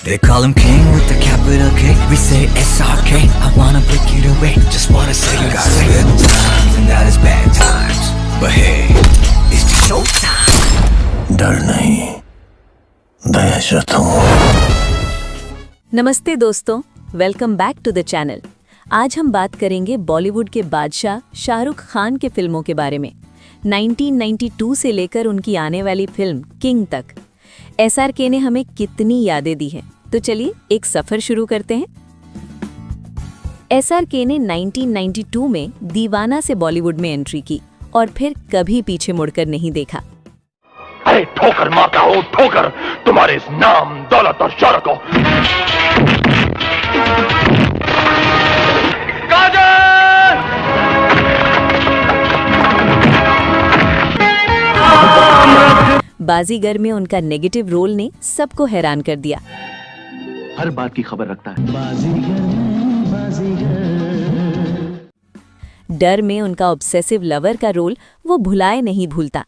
They call him king with the capital K. We say SRK. I wanna break it away. Just wanna say you got good times and that is bad times. But hey, it's the show time. डर नहीं, दहशत हूँ। नमस्ते दोस्तों, welcome back to the channel. आज हम बात करेंगे बॉलीवुड के बादशाह शाहरुख खान के फिल्मों के बारे में। 1992 से लेकर उनकी आने वाली फिल्म किंग तक SRK ने हमें कितनी यादें दी हैं, तो चलिए एक सफर शुरू करते हैं। SRK ने 1992 में दीवाना से बॉलीवुड में एंट्री की और फिर कभी पीछे मुड़कर नहीं देखा। अरे ठोकर मारता हो ठोकर तुम्हारे इस नाम दौलत और शौहरत को। बाजीगर में उनका नेगेटिव रोल ने सबको हैरान कर दिया। हर बात की खबर रखता है। डर में उनका ऑब्सेसिव लवर का रोल वो भुलाए नहीं भूलता।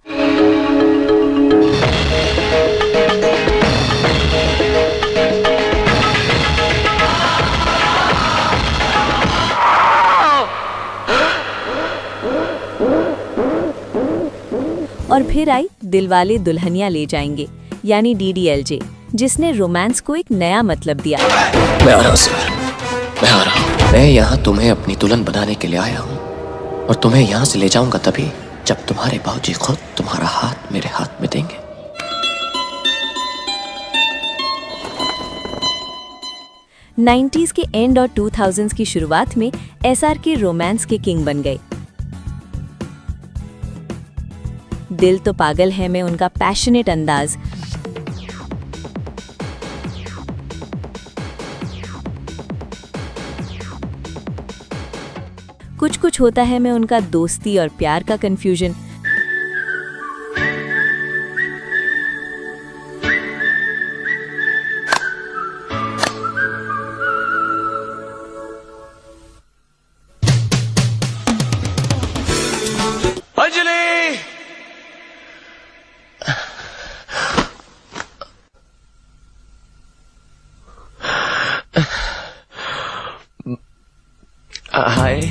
और फिर आई दिलवाले दुल्हनिया ले जाएंगे यानी DDLJ, जिसने रोमांस को एक नया मतलब दिया। मैं आ रहा हूं सर, मैं आ रहा हूं। मैं यहाँ तुम्हें अपनी दुल्हन बनाने के लिए आया हूँ और तुम्हें यहाँ से ले जाऊंगा तभी जब तुम्हारे बाबूजी खुद तुम्हारा हाथ मेरे हाथ में देंगे। नाइन्टीज के एंड और 2000s की शुरुआत में SRK रोमांस के किंग बन गए। दिल तो पागल है में उनका पैशनेट अंदाज, कुछ कुछ होता है में उनका दोस्ती और प्यार का कंफ्यूजन, हाय।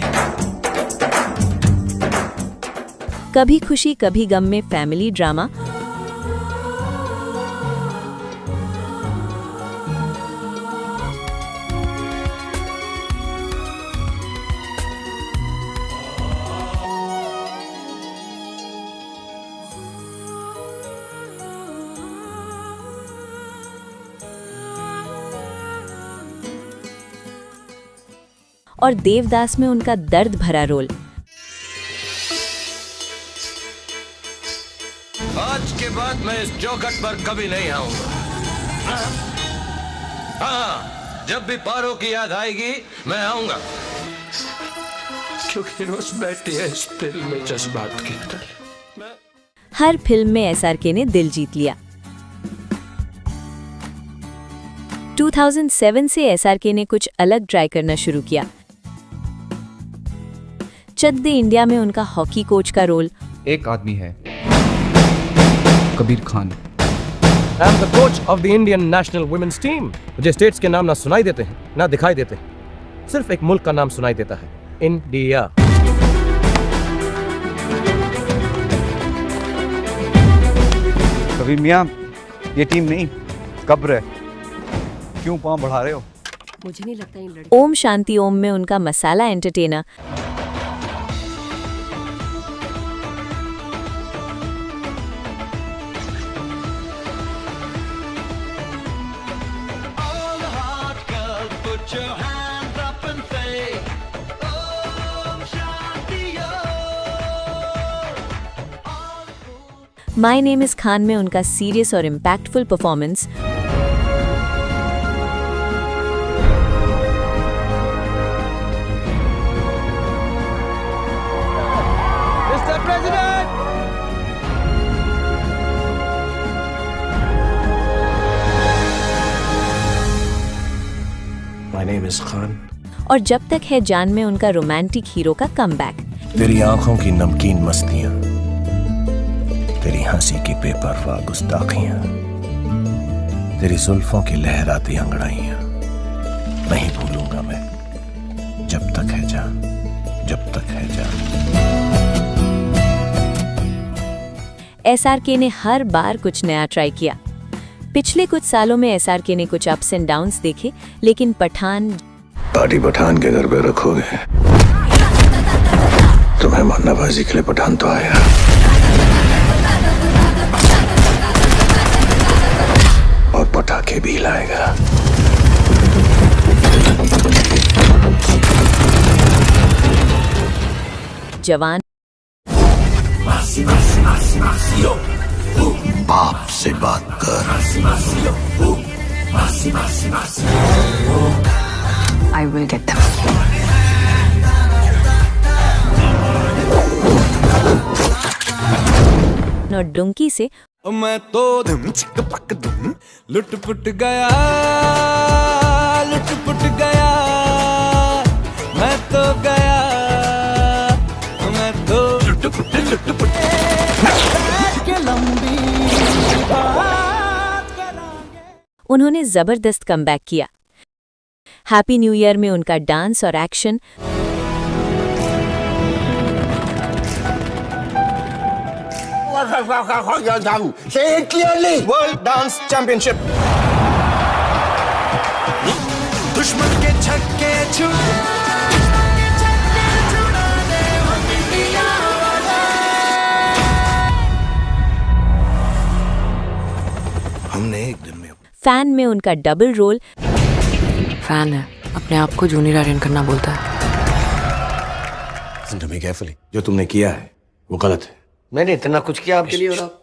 कभी खुशी कभी गम में फैमिली ड्रामा, और देवदास में उनका दर्द भरा रोल। आज के बाद मैं इस चौखट पर कभी नहीं आऊंगा। हाँ, जब भी पारो की याद आएगी मैं आऊंगा, क्योंकि रोज बैठी है इस दिल में जज्बात की तरह। हर फिल्म में SRK ने दिल जीत लिया। 2007 से SRK ने कुछ अलग ट्राई करना शुरू किया। चक दे इंडिया में उनका हॉकी कोच का रोल। एक आदमी है, Kabir Khan. I am the coach of the Indian national women's team. मुझे स्टेट्स के नाम ना सुनाई देते हैं ना दिखाई देते हैं, सिर्फ एक मुल्क का नाम सुनाई देता है, इंडिया। कबीर मियां, ये टीम नहीं कब्र है, क्यों पांव बढ़ा रहे हो? मुझे नहीं लगता ओम शांति ओम में उनका masala entertainer. My name is Khan में उनका सीरियस और impactful performance, My name is Khan. और जब तक है जान में उनका रोमांटिक हीरो का कमबैक। तेरी आंखों की नमकीन मस्तियां, तेरी हंसी की बेपरवाह गुस्ताखियां, तेरी जुल्फों की लहराती अंगड़ाइयां नहीं भूलूंगा मैं, जब तक है जान, जब तक है जान। SRK ने हर बार कुछ नया ट्राई किया। पिछले कुछ सालों में SRK ने कुछ अप्स एंड डाउन्स देखे, लेकिन पठान पार्टी पठान के घर पे रखोगे, तुम्हें मन्नाबाजी के लिए पठान तो आया। और पटाखे भी लाएगा। जवान बाप से बात कर। I will get them. और डुंकी से मैं तो धम चिक पक धम लुट पुट गया, मैं तो गया, मैं तो लुट पुट के लंबी बात करांगे। उन्होंने जबरदस्त कमबैक किया। हैप्पी न्यू ईयर में उनका डांस और action Say it clearly. World Dance Championship. दुश्मन के छक्के हमने एक दिन में फैन में उनका डबल रोल फैन है, अपने आप को जूनियर आर्यन करना बोलता है। Listen to me carefully. जो तुमने किया है वो गलत है। मैंने इतना कुछ किया आपके लिए और आप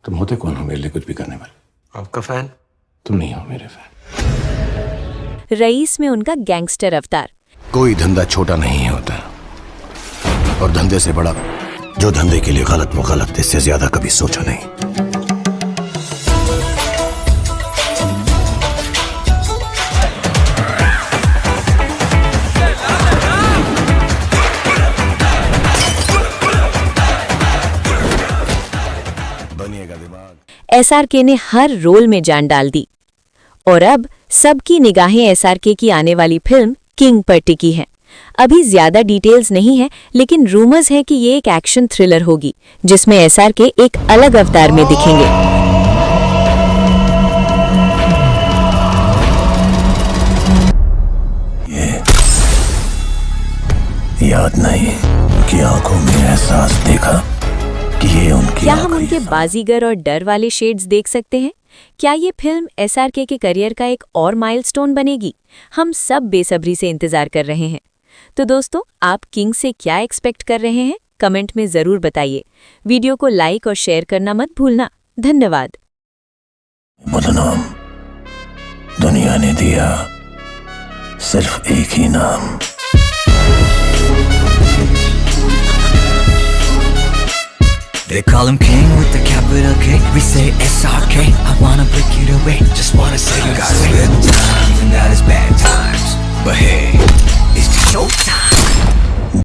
तुम होते कौन हो मेरे लिए कुछ भी करने वाले? आपका फैन। तुम नहीं हो मेरे फैन। रईस में उनका गैंगस्टर अवतार। कोई धंधा छोटा नहीं होता, और धंधे से बड़ा जो धंधे के लिए गलत वो गलत, इससे ज्यादा कभी सोचा नहीं। SRK ने हर रोल में जान डाल दी और अब सबकी निगाहें SRK की आने वाली फिल्म किंग पर टिकी हैं। अभी ज्यादा डिटेल्स नहीं है, लेकिन रूमर्स है कि ये एक एक्शन थ्रिलर होगी जिसमें SRK एक अलग अवतार में दिखेंगे। ये याद नहीं कि आंखों में एहसास देखा कि ये उनकी क्या हम उनके बाजीगर और डर वाले शेड्स देख सकते हैं? क्या ये फिल्म SRK के करियर का एक और माइलस्टोन बनेगी? हम सब बेसब्री से इंतजार कर रहे हैं। तो दोस्तों, आप किंग से क्या एक्सपेक्ट कर रहे हैं? कमेंट में जरूर बताइए। वीडियो को लाइक और शेयर करना मत भूलना। धन्यवाद। बदनाम दुनिया ने दिया सिर्फ एक ही नाम। They call him king with the capital K. We say SRK. I wanna break it away. Just wanna say you got good times and that is bad times. But hey, it's showtime.